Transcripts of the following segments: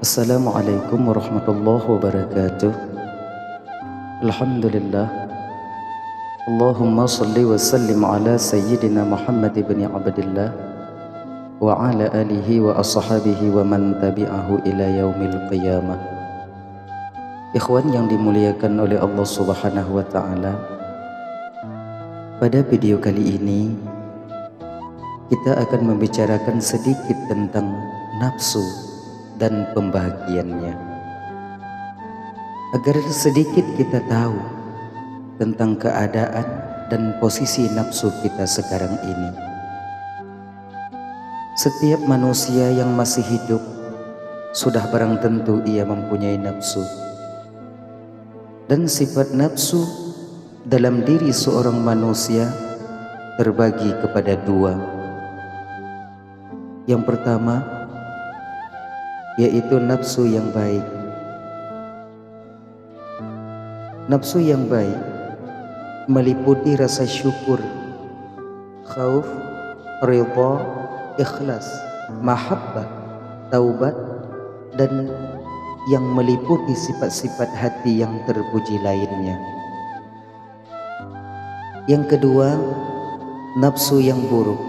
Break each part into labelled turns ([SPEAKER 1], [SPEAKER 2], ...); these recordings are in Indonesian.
[SPEAKER 1] Assalamualaikum warahmatullahi wabarakatuh. Alhamdulillah. Allahumma salli wa sallim ala sayyidina Muhammad ibn Abdillah wa ala alihi wa ashabihi wa man tabi'ahu ila yaumil qiyamah. Ikhwan yang dimuliakan oleh Allah Subhanahu wa taala, pada video kali ini kita akan membicarakan sedikit tentang nafsu dan pembahagiannya, agar sedikit kita tahu tentang keadaan dan posisi nafsu kita sekarang ini. Setiap manusia yang masih hidup sudah barang tentu ia mempunyai nafsu, dan sifat nafsu dalam diri seorang manusia terbagi kepada dua. Yang pertama yaitu nafsu yang baik. Nafsu yang baik meliputi rasa syukur, khauf, ridha, ikhlas, mahabbah, taubat, dan yang meliputi sifat-sifat hati yang terpuji lainnya. Yang kedua, nafsu yang buruk,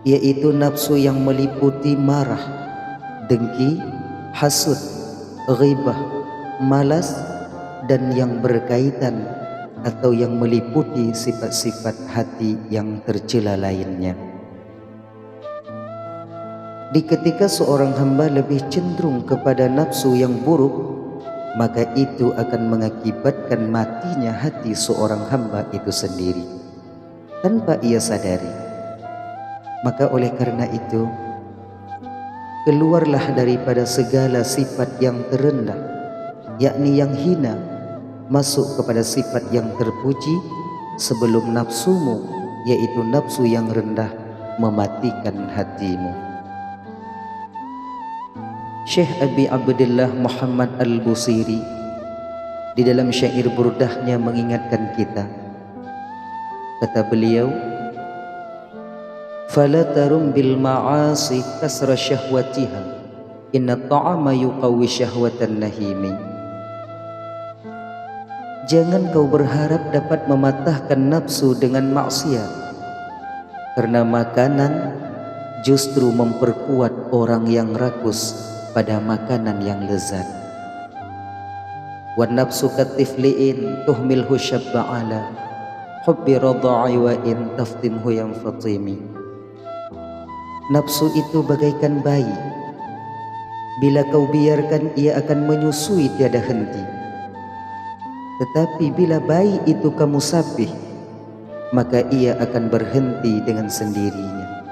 [SPEAKER 1] yaitu nafsu yang meliputi marah, dengki, hasud, ghibah, malas, dan yang berkaitan atau yang meliputi sifat-sifat hati yang tercela lainnya. Di ketika seorang hamba lebih cenderung kepada nafsu yang buruk, maka itu akan mengakibatkan matinya hati seorang hamba itu sendiri tanpa ia sadari. Maka oleh karena itu, keluarlah daripada segala sifat yang terendah, yakni yang hina, masuk kepada sifat yang terpuji sebelum nafsumu, yaitu nafsu yang rendah, mematikan hatimu. Syekh Abi Abdillah Muhammad Al-Busiri di dalam syair burdahnya mengingatkan kita. Kata beliau, "Fala tarum bil ma'asi kasra syahwatiha, inna ta'ama yuqawwi syahwatan nahimi." Jangan kau berharap dapat mematahkan nafsu dengan maksiat, karena makanan justru memperkuat orang yang rakus pada makanan yang lezat. Wan nafsu katifliin tuhmilhu syabba ala hubbi radha'i wa in taftimhu yang fatimi. Nafsu itu bagaikan bayi, bila kau biarkan ia akan menyusui tiada henti. Tetapi bila bayi itu kamu sabih, maka ia akan berhenti dengan sendirinya.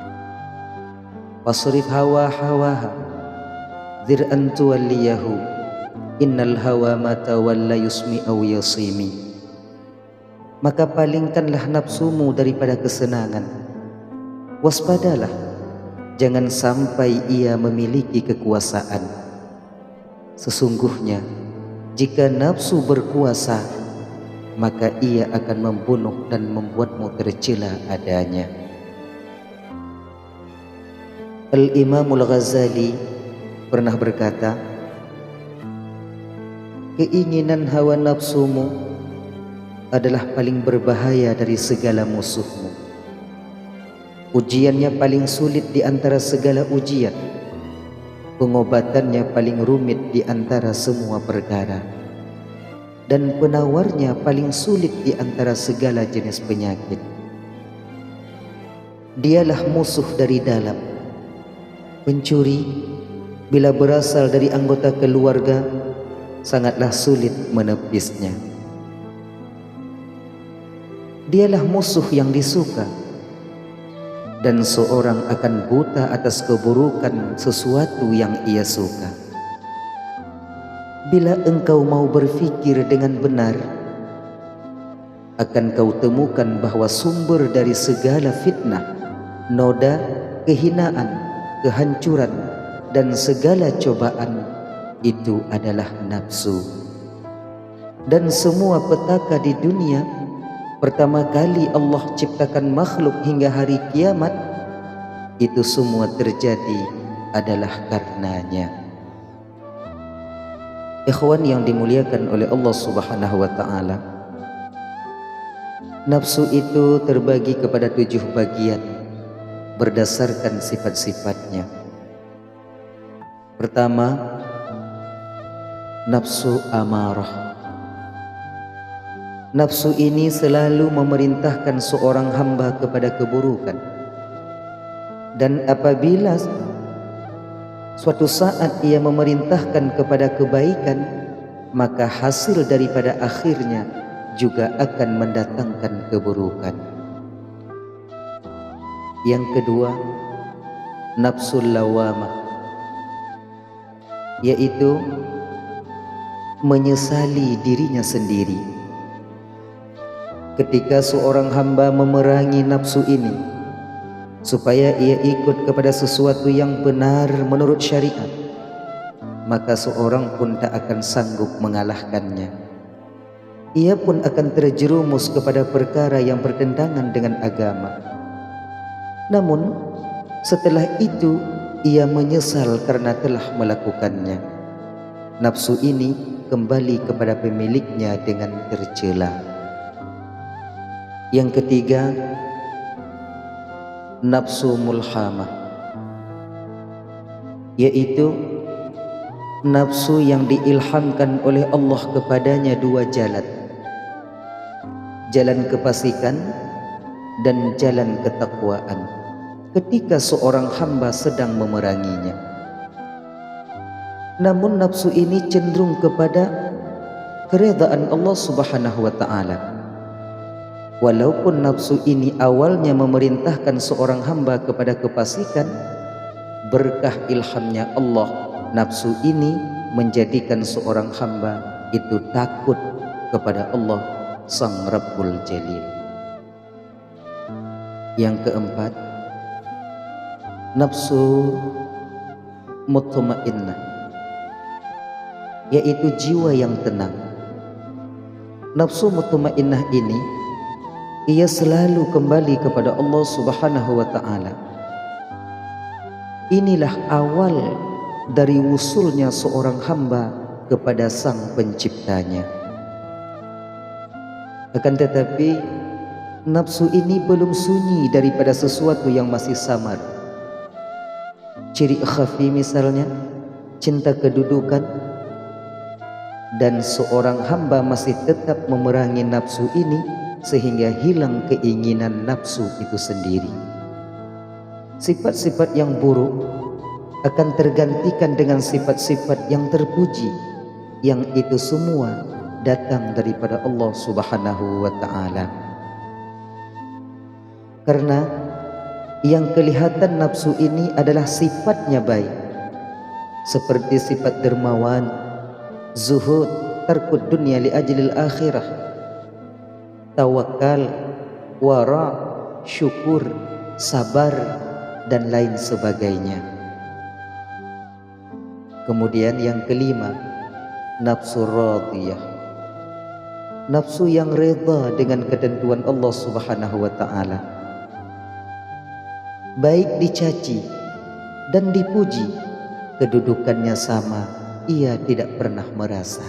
[SPEAKER 1] Wasrif hawa-hawaha dzir'an tuwalliyahu, innal hawa ma tawalla yusmi aw yasimi. Maka palingkanlah nafsumu daripada kesenangan. Waspadalah, jangan sampai ia memiliki kekuasaan. Sesungguhnya jika nafsu berkuasa, maka ia akan membunuh dan membuatmu tercela adanya. Al-Imamul Ghazali pernah berkata, keinginan hawa nafsumu adalah paling berbahaya dari segala musuhmu. Ujiannya paling sulit di antara segala ujian. Pengobatannya paling rumit di antara semua perkara, dan penawarnya paling sulit di antara segala jenis penyakit. Dialah musuh dari dalam. Pencuri bila berasal dari anggota keluarga, sangatlah sulit menepisnya. Dialah musuh yang disuka, dan seorang akan buta atas keburukan sesuatu yang ia suka. Bila engkau mau berfikir dengan benar, akan kau temukan bahwa sumber dari segala fitnah, noda, kehinaan, kehancuran, dan segala cobaan itu adalah nafsu. Dan semua petaka di dunia, pertama kali Allah ciptakan makhluk hingga hari kiamat, itu semua terjadi adalah karenanya. Ikhwan yang dimuliakan oleh Allah Subhanahu wa taala, nafsu itu terbagi kepada 7 bagian berdasarkan sifat-sifatnya. Pertama, nafsu amarah. Nafsu ini selalu memerintahkan seorang hamba kepada keburukan, dan apabila suatu saat ia memerintahkan kepada kebaikan, maka hasil daripada akhirnya juga akan mendatangkan keburukan. Yang kedua, nafsul lawamah, yaitu menyesali dirinya sendiri. Ketika seorang hamba memerangi nafsu ini supaya ia ikut kepada sesuatu yang benar menurut syariat, maka seorang pun tak akan sanggup mengalahkannya. Ia pun akan terjerumus kepada perkara yang bertentangan dengan agama. Namun setelah itu ia menyesal karena telah melakukannya. Nafsu ini kembali kepada pemiliknya dengan tercela. Yang ketiga, nafsu mulhamah, yaitu nafsu yang diilhamkan oleh Allah kepadanya 2 jalan: jalan kefasikan dan jalan ketakwaan ketika seorang hamba sedang memeranginya. Namun nafsu ini cenderung kepada keredaan Allah Subhanahu wa taala. Walaupun nafsu ini awalnya memerintahkan seorang hamba kepada kefasikan, berkah ilhamnya Allah, nafsu ini menjadikan seorang hamba itu takut kepada Allah Sang Rabbul Jalil. Yang keempat, nafsu mutmainnah, yaitu jiwa yang tenang. Nafsu mutmainnah ini ia selalu kembali kepada Allah Subhanahu wa taala. Inilah awal dari wusulnya seorang hamba kepada Sang Penciptanya. Akan tetapi nafsu ini belum sunyi daripada sesuatu yang masih samar. Ciri khafi misalnya cinta kedudukan, dan seorang hamba masih tetap memerangi nafsu ini sehingga hilang keinginan nafsu itu sendiri. Sifat-sifat yang buruk akan tergantikan dengan sifat-sifat yang terpuji, yang itu semua datang daripada Allah Subhanahu wa taala. Karena yang kelihatan nafsu ini adalah sifatnya baik, seperti sifat dermawan, zuhud, tarkud dunya li ajlil akhirah, tawakal, wara, syukur, sabar, dan lain sebagainya. Kemudian yang kelima, nafsu radiyah, nafsu yang reda dengan ketentuan Allah Subhanahu wa taala. Baik dicaci dan dipuji, kedudukannya sama, ia tidak pernah merasa.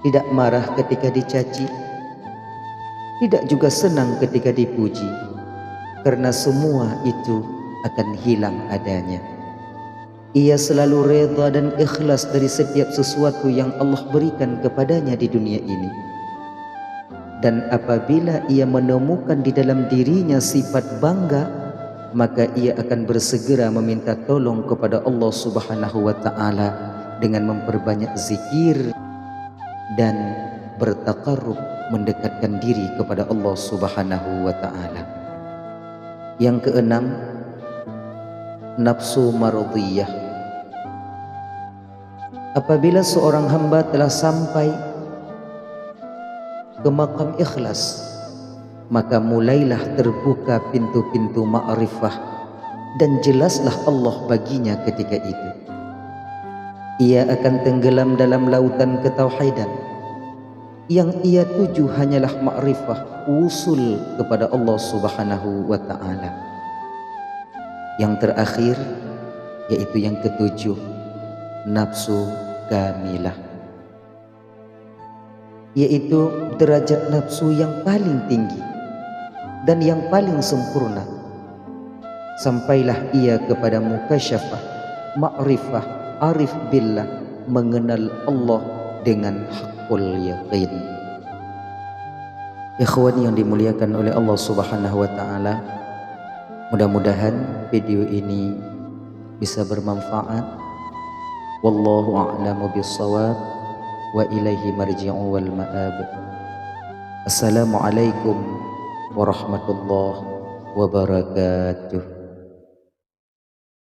[SPEAKER 1] Tidak marah ketika dicaci, tidak juga senang ketika dipuji, karena semua itu akan hilang adanya. Ia selalu reda dan ikhlas dari setiap sesuatu yang Allah berikan kepadanya di dunia ini. Dan apabila ia menemukan di dalam dirinya sifat bangga, maka ia akan bersegera meminta tolong kepada Allah Subhanahu wa taala dengan memperbanyak zikir dan bertaqarrub, mendekatkan diri kepada Allah Subhanahu wa taala. Yang keenam, nafsu mardiyah. Apabila seorang hamba telah sampai ke maqam ikhlas, maka mulailah terbuka pintu-pintu ma'rifah, dan jelaslah Allah baginya ketika itu. Ia akan tenggelam dalam lautan ketauhidan. Yang ia tuju hanyalah ma'rifah, usul kepada Allah Subhanahu wa taala. Yang terakhir, yaitu yang ketujuh, nafsu kamilah, yaitu derajat nafsu yang paling tinggi dan yang paling sempurna. Sampailah ia kepada mukasyafah, ma'rifah, arif billah, mengenal Allah dengan haqqul yaqin. Ikhwani yang dimuliakan oleh Allah Subhanahu wa taala, mudah-mudahan video ini bisa bermanfaat. Wallahu a'lamu bissawab wa ilaihi marji'u wal ma'ab. Assalamualaikum warahmatullahi wabarakatuh.